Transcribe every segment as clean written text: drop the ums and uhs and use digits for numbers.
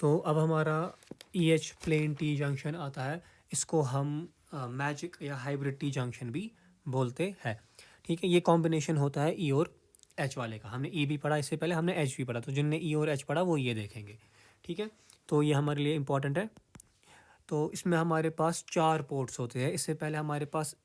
तो अब हमारा E H plane T junction आता है। इसको हम मैजिक या हाइब्रिड टी जंक्शन भी बोलते हैं। ठीक है, ये कॉम्बिनेशन होता है ई और एच वाले का। हमने ई भी पढ़ा इससे पहले, हमने एच भी पढ़ा, तो जिनने ई और एच पढ़ा वो ये देखेंगे। ठीक है, तो ये हमारे लिए इम्पॉर्टेंट है। तो इसमें हमारे पास 4 पोर्ट्स होते हैं। इससे पहले हमारे पास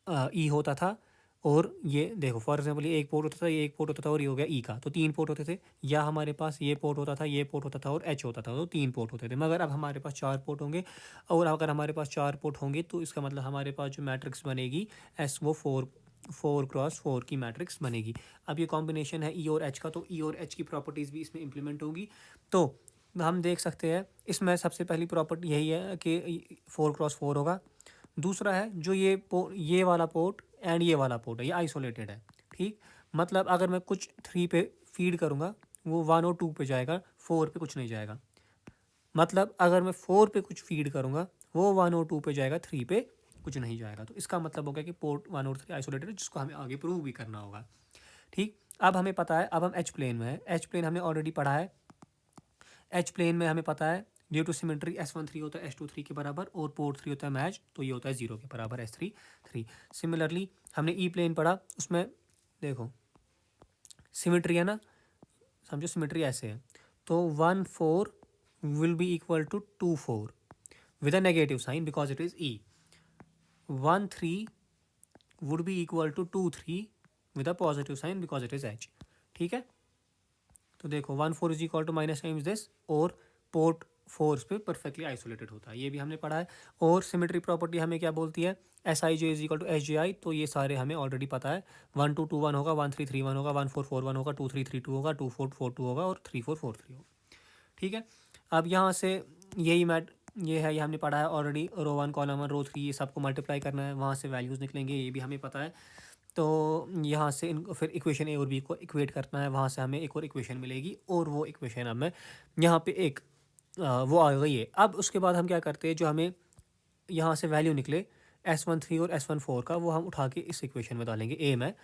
ई होता था, और ये देखो फॉर एग्जांपल ये एक पोर्ट होता था, ये एक पोर्ट होता था, और ये हो गया ई का, तो 3 पोर्ट होते थे। या हमारे पास ये पोर्ट होता था, ये पोर्ट होता था, और एच होता था, तो 3 पोर्ट होते थे। मगर अब हमारे पास 4 पोर्ट होंगे। और अगर हमारे पास 4 पोर्ट होंगे तो इसका मतलब हमारे पास जो मैट्रिक्स बनेगी एस, वो 4x4 की मैट्रिक्स बनेगी। अब ये कॉम्बिनेशन है ई और एच का, तो ई और एच की प्रॉपर्टीज़ भी इसमें इम्प्लीमेंट होगी। तो हम देख सकते हैं इसमें सबसे पहली प्रॉपर्टी यही है कि 4x4 होगा। दूसरा है जो ये वाला पोर्ट एंड ये वाला पोर्ट है, ये आइसोलेटेड है। ठीक, मतलब अगर मैं कुछ 3 पे फीड करूँगा वो 1 और 2 पे जाएगा, 4 पे कुछ नहीं जाएगा। मतलब अगर मैं 4 पे कुछ फीड करूँगा वो 1 और 2 पे जाएगा, 3 पे कुछ नहीं जाएगा। तो इसका मतलब हो गया कि पोर्ट 1 और 3 आइसोलेटेड है, जिसको हमें आगे प्रूव भी करना होगा। ठीक, अब हमें पता है, अब हम एच प्लेन में है। एच प्लेन हमने ऑलरेडी पढ़ा है। एच प्लेन में हमें पता है ड्यू टू सिमेट्री S1 3 होता है S2 3 के बराबर, और पोर्ट 3 होता है मैच, तो ये होता है 0 के बराबर S3 3। सिमिलरली हमने ई प्लेन पढ़ा, उसमें देखो सिमेट्री है ना, समझो सिमेट्री ऐसे है, तो 1 4 will be equal to 2 4 with a negative sign because it is E. 1 3 would be equal to 2 3 with a positive sign because it is H. ठीक है, तो देखो 1 4 is equal to minus times this, और port 4 पे perfectly isolated होता है, ये भी हमने पढ़ा है। और सिमेट्री प्रॉपर्टी हमें क्या बोलती है, S I J is equal to S J I, तो ये सारे हमें ऑलरेडी पता है। 1 2 2 1 होगा, 1 3 3 1 होगा, 1 4 4 1 होगा, 2 3 3 2 होगा, 2 4 4 2 होगा, और 3 4 4 3 होगा। ठीक है, अब यहाँ से यही मैट ये है, ये हमने पढ़ा है ऑलरेडी। रो 1 कॉलम 1 रो 3 ये सबको मल्टीप्लाई करना है, वहाँ से वैल्यूज़ निकलेंगे, ये भी हमें पता है। तो यहाँ से इनको फिर इक्वेशन ए और बी को इक्वेट करना है, वहाँ से हमें एक और इक्वेशन मिलेगी, और वो इक्वेशन अब मैं यहाँ पे एक वो आ गई है। अब उसके बाद हम क्या करते हैं, जो हमें यहाँ से वैल्यू निकले S1 3 और S1 4 का, वो हम उठा के इस इक्वेशन में डालेंगे ए में।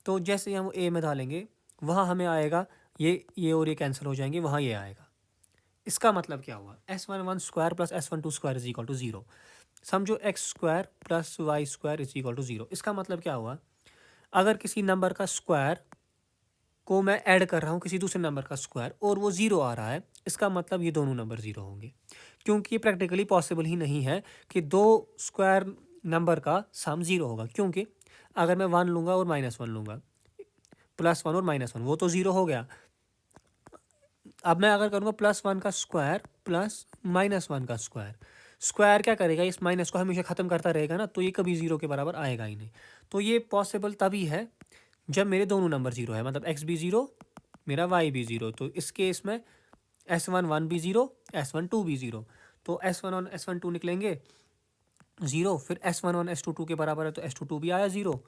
तो जैसे ही हम ए में डालेंगे वहाँ हमें आएगा ये और ये कैंसिल हो जाएंगे, वहाँ ये आएगा। इसका मतलब क्या हुआ, S11 square plus S12 square is equal to 0। समझो X square plus Y square is equal to 0। इसका मतलब क्या हुआ, अगर किसी नंबर का स्क्वायर को मैं ऐड कर रहा हूँ किसी दूसरे नंबर का स्क्वायर और वो 0 आ रहा है, इसका मतलब ये दोनों नंबर 0 होंगे। क्योंकि ये प्रैक्टिकली पॉसिबल ही नहीं है कि दो स्क्वायर नंबर का सम 0 होगा। क्योंकि अगर मैं 1 लूँगा और -1 लूँगा, +1 और -1, वो तो 0 हो गया। अब मैं अगर करूँगा +1 का स्क्वायर प्लस -1 का स्क्वायर, स्क्वायर क्या करेगा, इस माइनस को हमेशा ख़त्म करता रहेगा ना, तो ये कभी 0 के बराबर आएगा ही नहीं। तो ये पॉसिबल तभी है जब मेरे दोनों नंबर 0 है, मतलब x भी 0 मेरा y भी 0। तो इस केस में S11 भी 0 S12 भी 0, तो S1 और S12 निकलेंगे 0। फिर S11 S22 के बराबर है, तो S22 भी आया 0।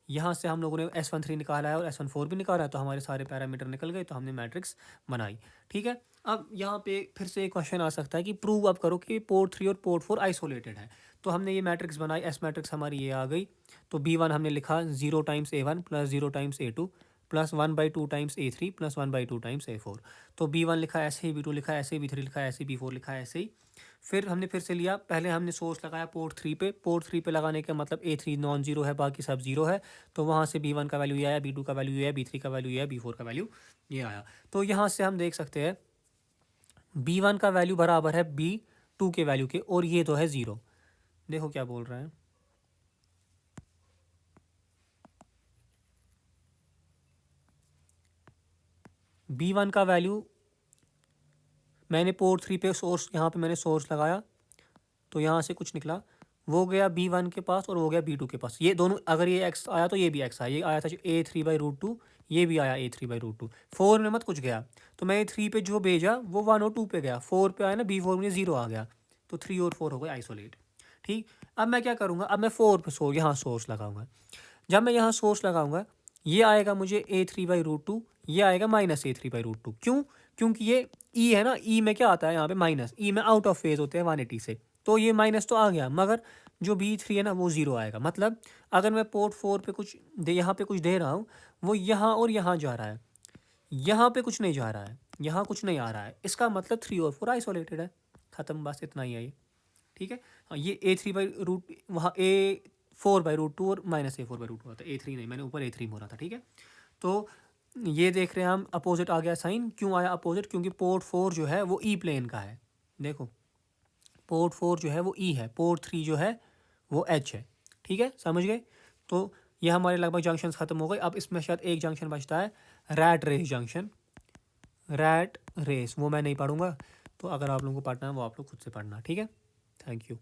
यहाँ से हम लोगों ने S13 निकाला है और S14 भी निकाला है, तो हमारे सारे पैरामीटर निकल गए, तो हमने मैट्रिक्स बनाई। ठीक है, अब यहाँ पे फिर से एक क्वेश्चन आ सकता है कि प्रूव अब करो कि पोर्ट 3 और पोर्ट 4 आइसोलेटेड है। तो हमने ये मैट्रिक्स बनाई, एस मैट्रिक्स हमारी ये आ गई। तो B1 हमने लिखा 0 times A1 plus 0 times A2 plus 1/2 times A3 plus 1/2 times A4। तो B1 लिखा ऐसे ही, B2 लिखा ऐसे ही, B3 लिखा ऐसे ही, B4 लिखा ऐसे ही। फिर हमने फिर से लिया, पहले हमने सोर्स लगाया पोर्ट 3 पे। पोर्ट 3 पे लगाने का मतलब A3 नॉन जीरो है, बाकी सब जीरो है, तो वहाँ से B1 का वैल्यू ये आया, B2 का वैल्यू ये आया, B3 का वैल्यू ये आया, B4 का वैल्यू ये आया। तो यहाँ से हम देख सकते हैं B1 का वैल्यू बराबर है B2 के वैल्यू के, और ये तो है 0। देखो क्या बोल रहा है, B1 का वैल्यू मैंने पोर्ट 3 पे सोर्स, यहाँ पे मैंने सोर्स लगाया, तो यहाँ से कुछ निकला, वो गया B1 के पास और वो गया B2 के पास। ये दोनों, अगर ये x आया तो ये भी x आया, ये आया था A3/√2, ये भी आया A3/√2। 4 में मत कुछ गया, तो मैं 3 पे जो भेजा वो 1 और 2 पे गया, 4 पे आया ना, B4 में 0 आ गया, तो 3 और 4 हो गए आइसोलेट। ठीक, अब मैं क्या करूँगा, अब मैं 4 पे यहाँ सोर्स लगाऊंगा। जब मैं यहाँ सोर्स लगाऊंगा ये आएगा मुझे A3/√2, ये आएगा -A3/√2। क्यों, क्योंकि ये ई है ना, ई में क्या आता है यहाँ पे माइनस, ई में आउट ऑफ फेज होते हैं 180 से, तो ये माइनस तो आ गया, मगर जो B3 है ना वो 0 आएगा। मतलब अगर मैं पोर्ट 4 पे यहाँ पे कुछ दे रहा हूँ, वो यहाँ और यहाँ जा रहा है, यहाँ पे कुछ नहीं जा रहा है। यहाँ कुछ नहीं आ रहा है, इसका मतलब 3 और 4 आइसोलेटेड है। ख़त्म, बस इतना ही है ये। ठीक है, हाँ, ये A3/√, वहाँ A4/√2 और -A4/√2 होता है, A3 नहीं, मैंने ऊपर A3 बोला था। ठीक है, तो ये देख रहे हैं हम, अपोजिट आ गया साइन। क्यों आया अपोजिट? क्योंकि पोर्ट 4 जो है वो ई प्लेन का है। देखो, पोर्ट 4 जो है वो ई है, पोर्ट 3 जो है वो एच है। ठीक है, समझ गए? तो ये हमारे लगभग जंक्शंस ख़त्म हो गए। अब इसमें शायद एक जंक्शन बचता है, rat race junction. Rat race वो मैं नहीं पढ़ूंगा, तो अगर आप लोगों को पढ़ना है वो आप लोग खुद से पढ़ना। ठीक है, थैंक यू।